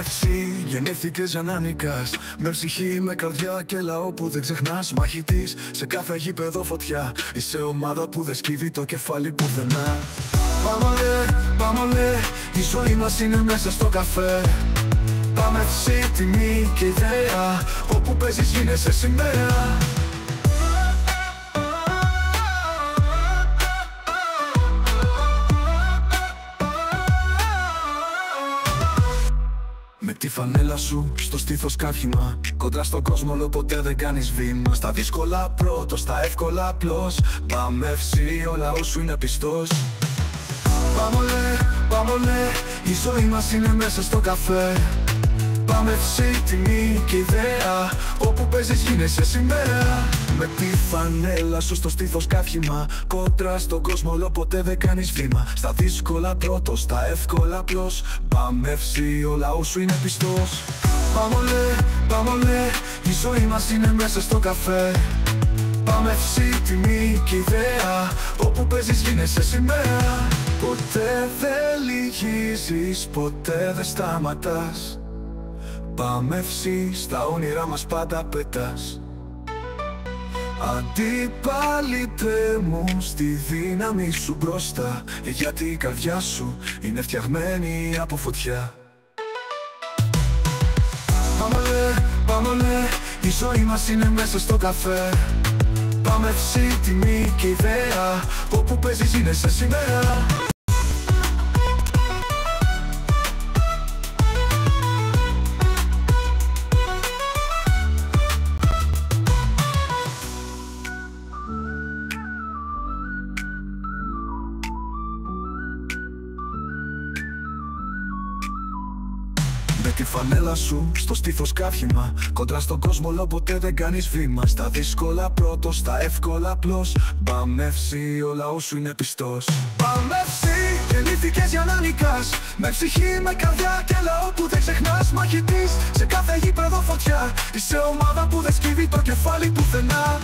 εσύ γεννήθηκες για να νικάς, με ψυχή, με καρδιά και λαό που δεν ξεχνάς. Μαχητής σε κάθε γήπεδο φωτιά, είσαι ομάδα που δεν σκύβει το κεφάλι πουθενά. Πάμε ολέ, η ζωή μας είναι μέσα στο καφέ. Πάμε FC, τιμή και ιδέα, όπου παίζεις γίνεσαι σημαία. Με τη φανέλα σου στο στήθος καύχημα, κοντά στον κόσμο όλο ποτέ δεν κάνεις βήμα. Στα δύσκολα πρώτος, στα εύκολα απλώς. Πάμε FC, ο λαός σου είναι πιστός. Πάμε ολέ, η ζωή μας είναι μέσα στο καφέ. Πάμε FC, τιμή και ιδέα, όπου παίζεις γίνεσαι σημαία. Με τη φανέλα σου στο στήθος καύχημα, κόντρα στον κόσμο όλο ποτέ δεν κάνεις βήμα. Στα δύσκολα πρώτος, στα εύκολα απλώς. Πάμε FC, ο λαός σου είναι πιστός. Πάμε ολέ, η ζωή μας είναι μέσα στο καφέ. Πάμε FC, τιμή και ιδέα, όπου παίζεις γίνεσαι σημαία. Ποτέ δεν λυγίζεις, ποτέ δεν σταματάς. Πάμε FC, στα όνειρά μας πάντα πετάς. Αντίπαλοι τρέμουν στη δύναμη σου μπροστά, γιατί η καρδιά σου είναι φτιαγμένη από φωτιά. Πάμε ολέ, η ζωή μας είναι μέσα στο καφέ. Πάμε FC, τιμή και ιδέα, όπου παίζεις γίνεσαι σημαία. Με τη φανέλα σου στο στήθος καύχημα, κοντρά στον κόσμο όλο ποτέ δεν κάνεις βήμα. Στα δύσκολα πρώτος, στα εύκολα απλώς. Πάμε FC, ο λαός σου είναι πιστός. Πάμε FC, γεννήθηκες για να νικάς, με ψυχή, με καρδιά και λαό που δεν ξεχνάς. Μαχητής σε κάθε γήπεδο φωτιά, είσαι ομάδα που δεν σκύβει το κεφάλι πουθενά.